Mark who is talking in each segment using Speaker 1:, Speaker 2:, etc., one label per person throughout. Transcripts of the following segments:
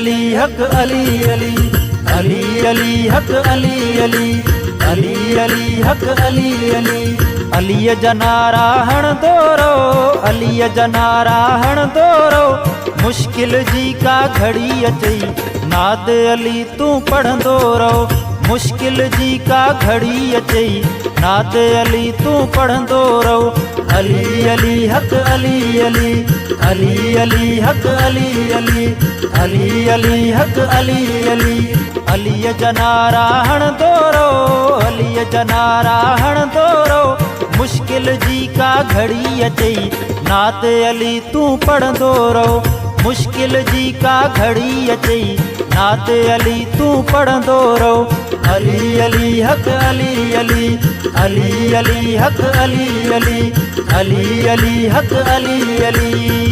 Speaker 1: अली हक अली अली अली अली हक अली अली अली अली हक अली अली अलीअ जा नारा हणंदो रहो अलीअ जा नारा हणंदो रहो मुश्किल जी का घड़ी अचई नाद अली तूं पढ़ंदो रहो मुश्किल जी का घड़ी अचई नाद अली तूं पढ़ंदो रहो अली अली हक अली अली अली अली हक अली अली अली अली हक अली अली अलीअ जा नारा हणंदो रहो अलीअ जा नारा हणंदो रहो मुश्किल जी का घड़ी अचई नात अली तूं पढ़ंदो रहो मुश्किल जी का घड़ी अचई नात अली तूं पढ़ंदो रहो अली अली हक अली अली अली अली हक अली अली अली अली हक अली अली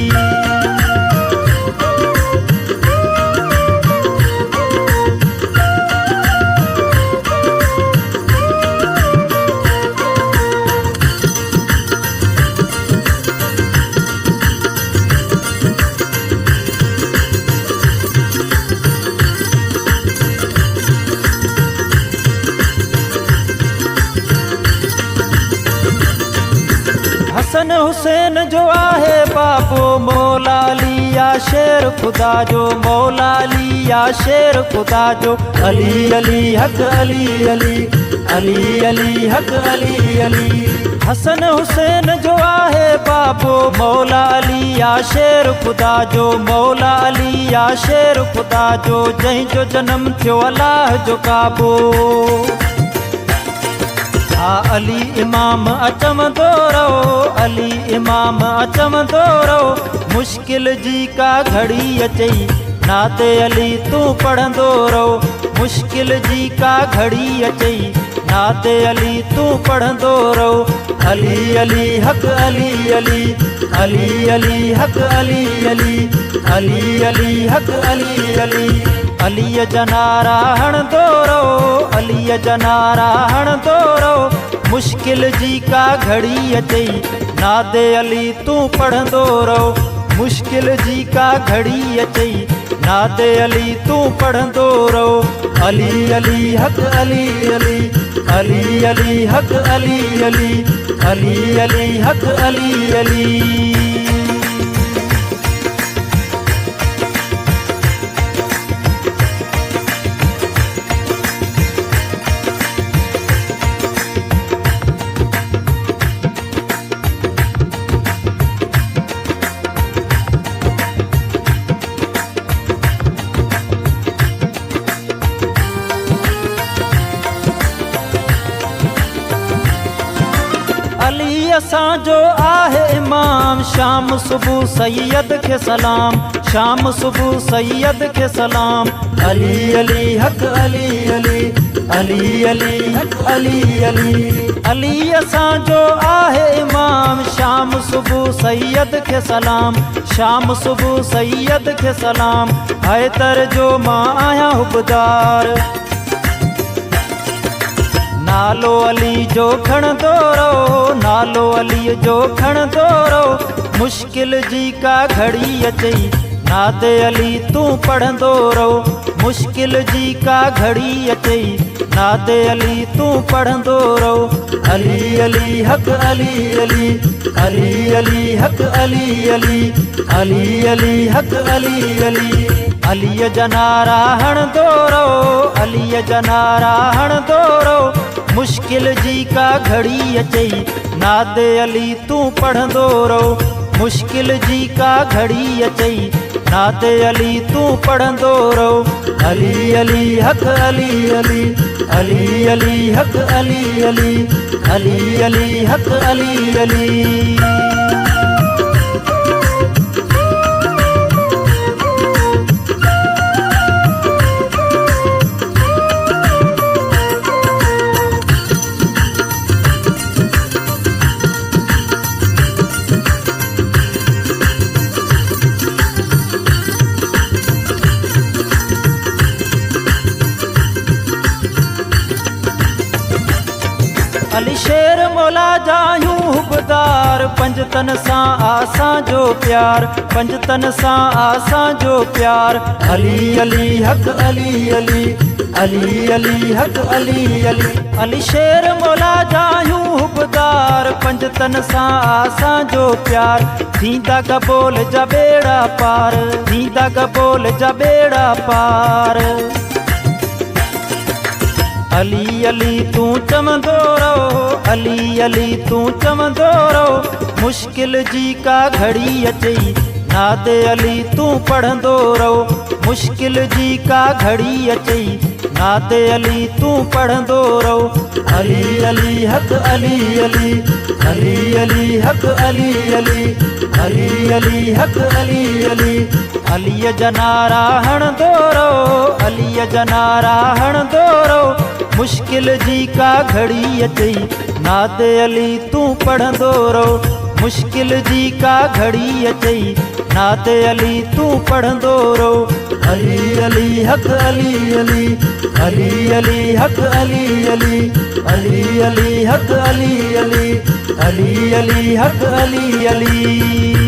Speaker 1: हसन हुसैन जो आहे बाबो मौला अली या शेर खुदा जो मौला अली या शेर खुदा जो अली अली हक अली अली अली अली हक अली अली हसन हुसैन जो आहे बाबो मौला अली या शेर खुदा जो मौला अली या शेर खुदा जो जंहिं जो जनम थियो अल्लाह जो काबो अली इमाम अचमंदो रहो अली इमाम अचमंदो रहो मुश्किल जी का घड़ी अचई नाते अली तूं पढ़ंदो रहो मुश्किल जी का घड़ी अचई नाते अली तूं पढ़ंदो रहो अली अली हक अली अली अली अली हक अली अली अली अली हक अली अली अलीअ जा नारा हणंदो रहो अलीअ जा नारा हणंदो रहो मुश्किल जी का घड़ी अचई नादे अली तूं पढ़ंदो रहो मुश्किल जी का घड़ी अचई नादे अली तूं पढ़ंदो रहो अली अली हक अली अली अली अली हक अली अली अली अली हक अली अली अली असांजो आहे इमाम शाम सुबह सैयद के सलाम शाम सुबह सैयद के सलाम अली अली हक अली अली अली अली हक अली अली अली असांजो आहे इमाम शाम सुबह सैयद के सलाम शाम सुबह सैयद के सलाम हैदर जो मां आहियां हुबदार नालो अली जो खणंदो रहो नालो अली जो खणंदो रहो मुश्किल जी का घड़ी अचई नादे अली तूं पढ़ंदो रहो मुश्किल जी का घड़ी अचई नादे अली तूं पढ़ंदो रहो अली अली हक अली अली अली अली हक अली अली अली अली हक अली अली अलीअ जा नारा हणंदो रहो अलीअ जा नारा हणंदो रहो मुश्किल जी का घड़ी अचई नादे अली तूं पढ़ंदो रहो मुश्किल जी का घड़ी अचई नादे अली तूं पढ़ंदो रहो अली अली हक अली अली अली अली हक अली अली अली अली हक अली अली अली शेर मौला जायूं हुबदार पंजतन सां आसां जो प्यार पंजतन सां आसां जो प्यार अली अली हक अली अली अली अली हक अली अली अली शेर मौला जायूं हुबदार पंजतन सां आसां जो प्यार थींदा कबोल जा बेड़ा पार थींदा कबोल जा बेड़ा पार अली अली तू चमंदो रहो अली अली तू चमंदो रहो मुश्किल जी का घड़ी अचई नादे अली तू पढ़ंदो रहो मुश्किल जी का घड़ी अचई नादे अली तू पढ़ंदो रहो अली अली हक अली अली अली अली हक अली अली अली अली हक अली अली अलीअ जा नारा हणंदो रहो अलीअ जा नारा हणंदो रहो मुश्किल जी का घड़ी अचई नादे अली तू पढ़ंदो रहो मुश्किल जी का घड़ी अचई नादे अली तू पढ़ंदो रहो अली अली हक अली अली अली अली हक अली अली अली अली हक अली अली अली अली हक अली अली